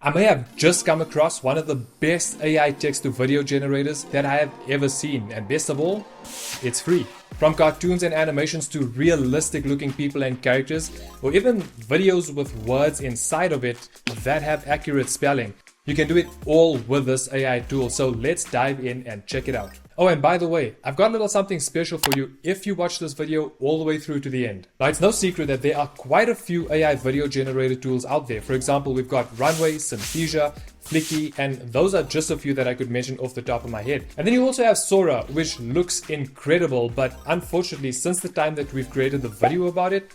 I may have just come across one of the best AI text to video generators that I have ever seen, and best of all, it's free. From cartoons and animations to realistic looking people and characters, or even videos with words inside of it that have accurate spelling. You can do it all with this AI tool, so let's dive in and check it out. Oh, and by the way, I've got a little something special for you if you watch this video all the way through to the end. Now, it's no secret that there are quite a few AI video generator tools out there. For example, we've got Runway, Synthesia, Fliki, and those are just a few that I could mention off the top of my head. And then you also have Sora, which looks incredible, but unfortunately, since the time that we've created the video about it,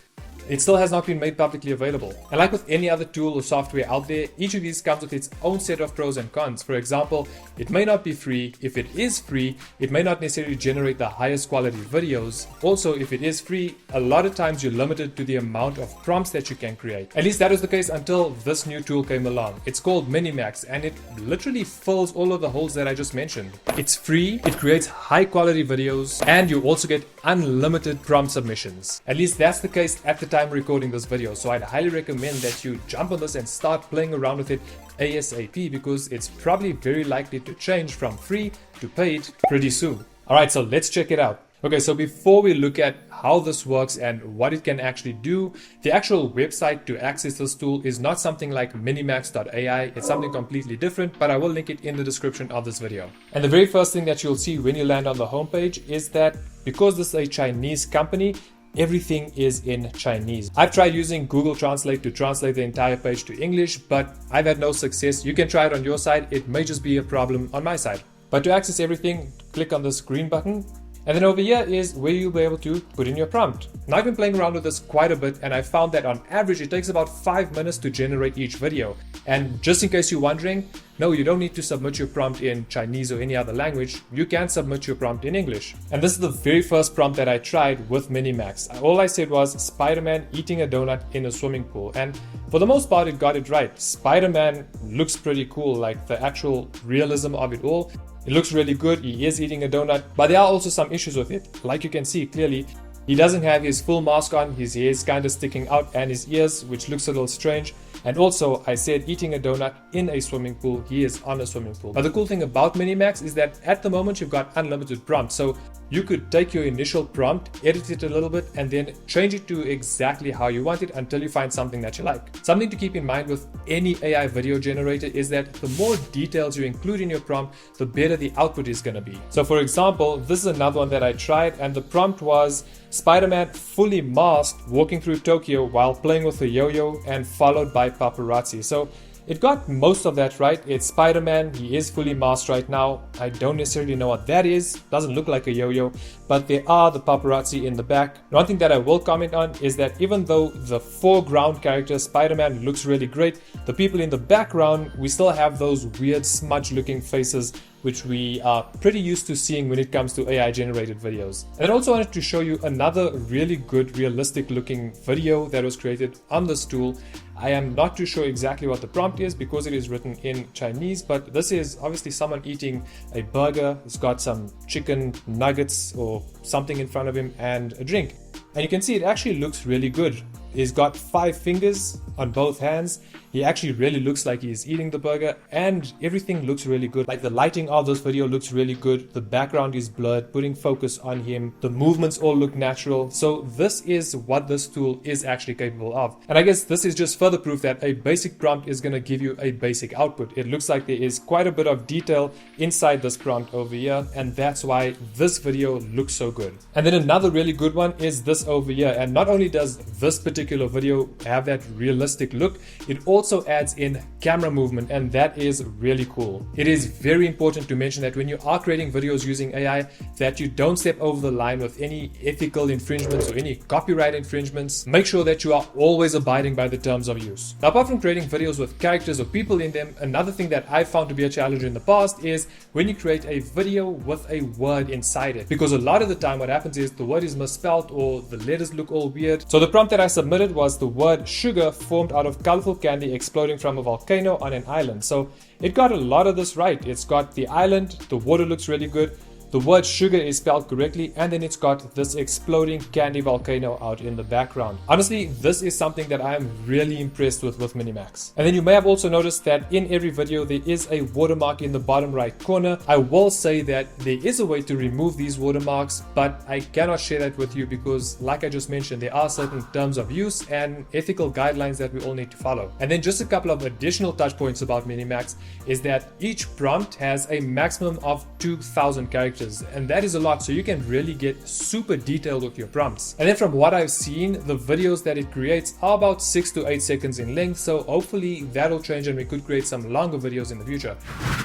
it still has not been made publicly available. And like with any other tool or software out there, each of these comes with its own set of pros and cons. For example, it may not be free. If it is free, it may not necessarily generate the highest quality videos. Also, if it is free, a lot of times you're limited to the amount of prompts that you can create. At least that was the case until this new tool came along. It's called Minimax, and it literally fills all of the holes that I just mentioned. It's free, it creates high quality videos, and you also get unlimited prompt submissions. At least that's the case at the time recording this video, so I'd highly recommend that you jump on this and start playing around with it ASAP, because it's probably very likely to change from free to paid pretty soon. Alright, so let's check it out. Okay, so before we look at how this works and what it can actually do, the actual website to access this tool is not something like minimax.ai. It's something completely different, but I will link it in the description of this video. And the very first thing that you'll see when you land on the homepage is that because this is a Chinese company, everything is in Chinese. I've tried using Google Translate to translate the entire page to English, but I've had no success. You can try it on your side. It may just be a problem on my side. But to access everything, click on this green button. And then over here is where you'll be able to put in your prompt. Now, I've been playing around with this quite a bit, and I found that on average it takes about 5 minutes to generate each video. And just in case you're wondering, no, you don't need to submit your prompt in Chinese or any other language. You can submit your prompt in English. And this is the very first prompt that I tried with Minimax. All I said was Spider-Man eating a donut in a swimming pool. And for the most part, it got it right. Spider-Man looks pretty cool, like the actual realism of it all. It looks really good. He is eating a donut, but there are also some issues with it. Like you can see clearly, he doesn't have his full mask on. His hair is kind of sticking out, and his ears, which looks a little strange. And also, I said eating a donut in a swimming pool. He is on a swimming pool. But the cool thing about Minimax is that at the moment you've got unlimited prompts. So you could take your initial prompt, edit it a little bit, and then change it to exactly how you want it until you find something that you like. Something to keep in mind with any AI video generator is that the more details you include in your prompt, the better the output is going to be. So for example, this is another one that I tried, and the prompt was Spider-Man fully masked walking through Tokyo while playing with a yo-yo and followed by paparazzi. So it got most of that right. It's Spider-Man, he is fully masked right now. I don't necessarily know what that is, doesn't look like a yo-yo, but there are the paparazzi in the back. One thing that I will comment on is that even though the foreground character Spider-Man looks really great, the people in the background, we still have those weird smudge looking faces which we are pretty used to seeing when it comes to AI generated videos. And I also wanted to show you another really good realistic looking video that was created on this tool. I am not too sure exactly what the prompt is because it is written in Chinese, but this is obviously someone eating a burger. It's got some chicken nuggets or something in front of him and a drink. And you can see it actually looks really good. He's got 5 fingers on both hands. He actually really looks like he's eating the burger, and everything looks really good. Like the lighting of this video looks really good. The background is blurred, putting focus on him. The movements all look natural. So this is what this tool is actually capable of. And I guess this is just further proof that a basic prompt is going to give you a basic output. It looks like there is quite a bit of detail inside this prompt over here, and that's why this video looks so good. And then another really good one is this over here. And not only does this particular video have that realistic look, it also adds in camera movement, and that is really cool. It is very important to mention that when you are creating videos using AI, that you don't step over the line with any ethical infringements or any copyright infringements. Make sure that you are always abiding by the terms of use. Now, apart from creating videos with characters or people in them, another thing that I found to be a challenge in the past is when you create a video with a word inside it, because a lot of the time what happens is the word is misspelled or the letters look all weird. So the prompt that I submitted was the word sugar formed out of colorful candy exploding from a volcano on an island. So it got a lot of this right. It's got the island, the water looks really good. the word sugar is spelled correctly, and then it's got this exploding candy volcano out in the background. Honestly, this is something that I am really impressed with Minimax. And then you may have also noticed that in every video there is a watermark in the bottom right corner. I will say that there is a way to remove these watermarks, but I cannot share that with you because, like I just mentioned, there are certain terms of use and ethical guidelines that we all need to follow. And then just a couple of additional touch points about Minimax is that each prompt has a maximum of 2,000 characters, and that is a lot, so you can really get super detailed with your prompts. And then from what I've seen, the videos that it creates are about 6 to 8 seconds in length, so hopefully that'll change and we could create some longer videos in the future.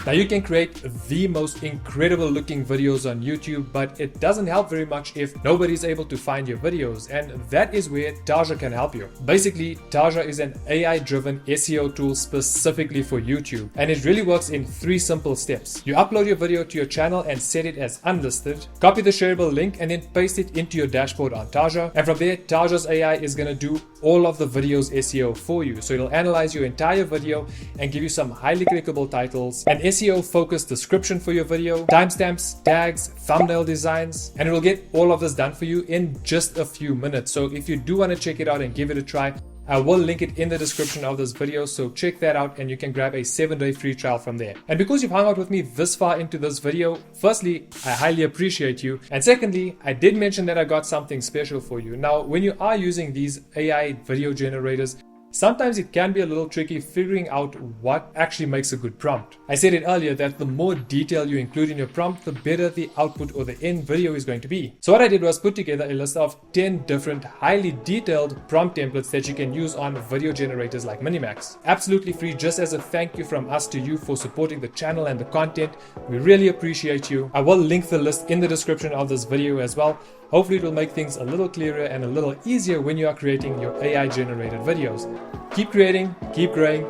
Now you can create the most incredible looking videos on YouTube, but it doesn't help very much if nobody's able to find your videos, and that is where Taja can help you. Basically, Taja is an AI-driven SEO tool specifically for YouTube, and it really works in 3 simple steps. You upload your video to your channel and set it as unlisted, copy the shareable link and then paste it into your dashboard on Taja, and from there Taja's AI is going to do all of the video's SEO for you. So it'll analyze your entire video and give you some highly clickable titles, an SEO focused description for your video, timestamps, tags, thumbnail designs, and it will get all of this done for you in just a few minutes. So if you do want to check it out and give it a try, I will link it in the description of this video, so check that out and you can grab a 7-day free trial from there. And because you've hung out with me this far into this video, firstly, I highly appreciate you. And secondly, I did mention that I got something special for you. Now, when you are using these AI video generators, sometimes it can be a little tricky figuring out what actually makes a good prompt. I said it earlier that the more detail you include in your prompt, the better the output or the end video is going to be. So what I did was put together a list of 10 different highly detailed prompt templates that you can use on video generators like Minimax. Absolutely free, just as a thank you from us to you for supporting the channel and the content. We really appreciate you. I will link the list in the description of this video as well. Hopefully it will make things a little clearer and a little easier when you are creating your AI generated videos. Keep creating, keep growing,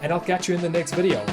and I'll catch you in the next video.